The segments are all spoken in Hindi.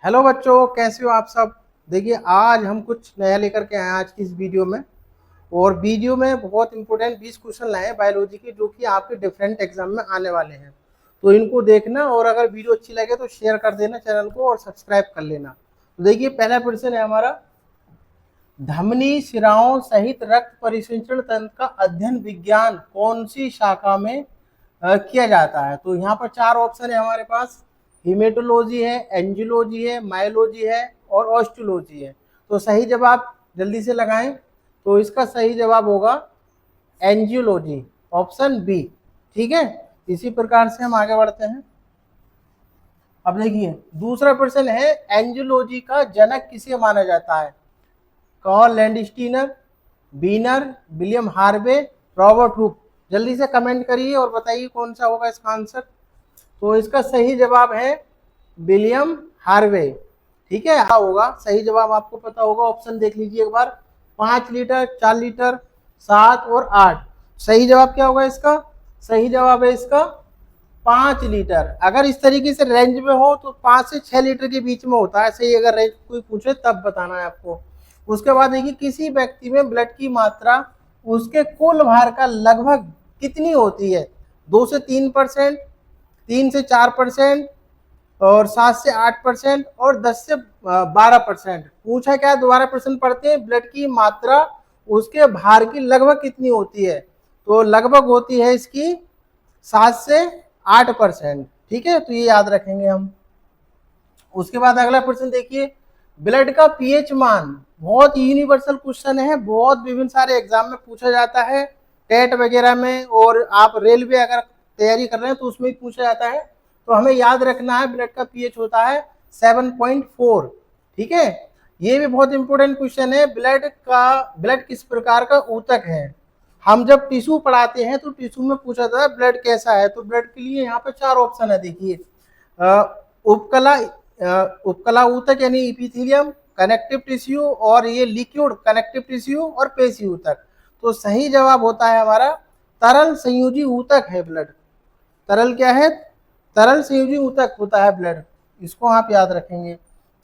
हेलो बच्चों, कैसे हो आप सब। देखिए आज हम कुछ नया लेकर के आए हैं आज की इस वीडियो में। और वीडियो में बहुत इंपॉर्टेंट 20 क्वेश्चन लाए हैं बायोलॉजी के, जो कि आपके डिफरेंट एग्जाम में आने वाले हैं। तो इनको देखना, और अगर वीडियो अच्छी लगे तो शेयर कर देना चैनल को और सब्सक्राइब कर लेना। तो देखिए पहला क्वेश्चन है हमारा, धमनी शिराओं सहित रक्त परिसंचरण तंत्र का अध्ययन विज्ञान कौन सी शाखा में किया जाता है। तो यहाँ पर चार ऑप्शन है हमारे पास, हिमेटोलॉजी है, एंजियोलॉजी है, मायोलॉजी है और ऑस्टियोलॉजी है। तो सही जवाब जल्दी से लगाएं। तो इसका सही जवाब होगा एंजियोलॉजी, ऑप्शन बी। ठीक है, इसी प्रकार से हम आगे बढ़ते हैं। अब देखिए दूसरा प्रश्न है, एंजियोलॉजी का जनक किसे माना जाता है। Karl Landsteiner, बीनर, William Harvey, Robert Hooke. जल्दी से कमेंट करिए और बताइए कौन सा होगा इसका आंसर। तो इसका सही जवाब है विलियम हार्वे। ठीक है, होगा सही जवाब, आपको पता होगा। ऑप्शन देख लीजिए एक बार, 5 लीटर, 4 लीटर, 7 और 8। सही जवाब क्या होगा इसका? सही जवाब है इसका 5 लीटर। अगर इस तरीके से रेंज में हो तो 5 से 6 लीटर के बीच में होता है। सही अगर रेंज कोई पूछे तब बताना है आपको। उसके बाद देखिए, किसी व्यक्ति में ब्लड की मात्रा उसके कुल भार का लगभग कितनी होती है। 2 से 3%, 3 से 4%, और 7 से 8% और 10 से 12%। पूछा क्या है, दोबारा प्रश्न पढ़ते हैं। ब्लड की मात्रा उसके भार की लगभग कितनी होती है। तो लगभग होती है इसकी 7 से 8%। ठीक है, तो ये याद रखेंगे हम। उसके बाद अगला प्रश्न देखिए, ब्लड का पीएच मान बहुत यूनिवर्सल क्वेश्चन है, बहुत विभिन्न सारे एग्जाम में पूछा जाता है, टेट वगैरह में, और आप रेलवे अगर तैयारी कर रहे हैं तो उसमें भी पूछा जाता है। तो हमें याद रखना है ब्लड का पीएच होता है 7.4। ठीक है, ये भी बहुत इंपॉर्टेंट क्वेश्चन है। ब्लड किस प्रकार का ऊतक है। हम जब टिश्यू पढ़ाते हैं तो टिश्यू में पूछा जाता है ब्लड कैसा है। तो ब्लड के लिए यहाँ पे 4 ऑप्शन है। देखिए उपकला ऊतक यानी इपिथेलियम, कनेक्टिव टिश्यू, और ये लिक्विड कनेक्टिव टिश्यू, और पेशी ऊतक। तो सही जवाब होता है हमारा तरल संयोजी ऊतक है ब्लड। तरल क्या है? तरल संयोजी ऊतक होता है ब्लड। इसको आप याद रखेंगे।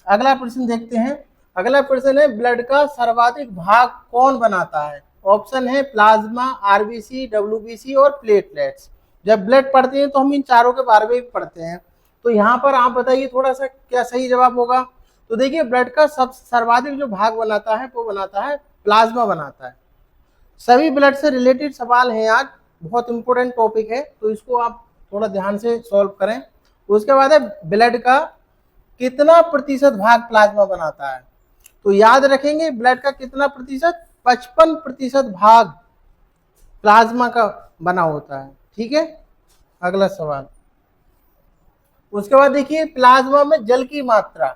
अगला प्रश्न देखते हैं। अगला प्रश्न है, ब्लड का सर्वाधिक भाग कौन बनाता है। ऑप्शन है प्लाज्मा, आरबीसी, डब्ल्यूबीसी और प्लेटलेट्स। जब ब्लड पढ़ते हैं तो हम इन चारों के बारे में भी पढ़ते हैं। तो यहाँ पर आप बताइए थोड़ा सा क्या सही जवाब होगा। तो देखिए ब्लड का सर्वाधिक जो भाग बनाता है वो बनाता है प्लाज्मा बनाता है। सभी ब्लड से रिलेटेड सवाल हैं आज, बहुत इंपॉर्टेंट टॉपिक है, तो इसको आप थोड़ा ध्यान से सॉल्व करें। उसके बाद है, ब्लड का कितना प्रतिशत भाग प्लाज्मा बनाता है। तो याद रखेंगे ब्लड का कितना प्रतिशत, 55% भाग प्लाज्मा का बना होता है। ठीक है, अगला सवाल। उसके बाद देखिए, प्लाज्मा में जल की मात्रा।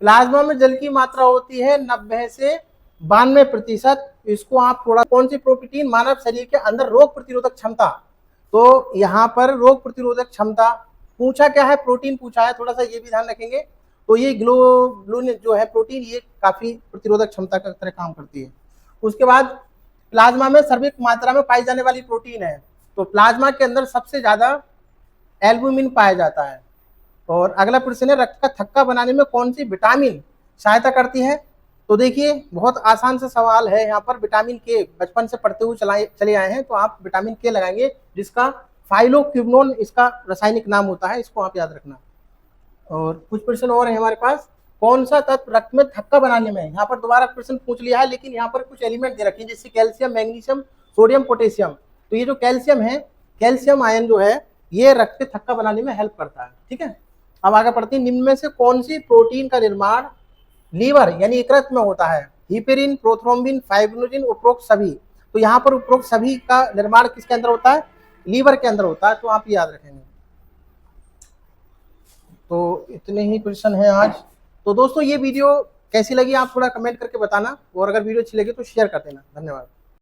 प्लाज्मा में जल की मात्रा होती है 90 से 92%। इसको आप थोड़ा, कौन सी प्रोटीन मानव शरीर के अंदर रोग प्रतिरोधक क्षमता। तो यहाँ पर रोग प्रतिरोधक क्षमता पूछा क्या है, प्रोटीन पूछा है, थोड़ा सा ये भी ध्यान रखेंगे। तो ये ग्लोबुलिन जो है प्रोटीन, ये काफी प्रतिरोधक क्षमता का तरह काम करती है। उसके बाद प्लाज्मा में सर्वाधिक मात्रा में पाई जाने वाली प्रोटीन है। तो प्लाज्मा के अंदर सबसे ज्यादा एल्बुमिन पाया जाता है। और अगला प्रश्न है, रक्त का थक्का बनाने में कौन सी विटामिन सहायता करती है। तो देखिए बहुत आसान सा सवाल है यहाँ पर। विटामिन के बचपन से पढ़ते हुए चले आए हैं, तो आप विटामिन के लगाएंगे, जिसका फाइलोक्विनोन इसका रासायनिक नाम होता है। इसको आप याद रखना। और कुछ प्रश्न और है हमारे पास, कौन सा तत्व रक्त में थक्का बनाने में। यहाँ पर दोबारा प्रश्न पूछ लिया है, लेकिन यहाँ पर कुछ एलिमेंट दे रखे हैं, जैसे कैल्शियम, मैग्नीशियम, सोडियम, पोटेशियम। तो ये जो कैल्शियम है, कैल्शियम आयन जो है, ये रक्त के थक्का बनाने में हेल्प करता है। ठीक है, अब आगे पढ़ते हैं। निम्न में से कौन सी प्रोटीन का निर्माण लीवर यानी यकृत में होता है। हिपेरिन, प्रोथ्रोम्बिन, फाइब्रिनोजिन, उपरोक्त सभी। तो यहाँ पर उपरोक्त सभी का निर्माण किसके अंदर होता है, लीवर के अंदर होता है। तो आप याद रखेंगे। तो इतने ही प्रश्न हैं आज। तो दोस्तों ये वीडियो कैसी लगी आप थोड़ा कमेंट करके बताना, और अगर वीडियो अच्छी लगी तो शेयर कर देना। धन्यवाद।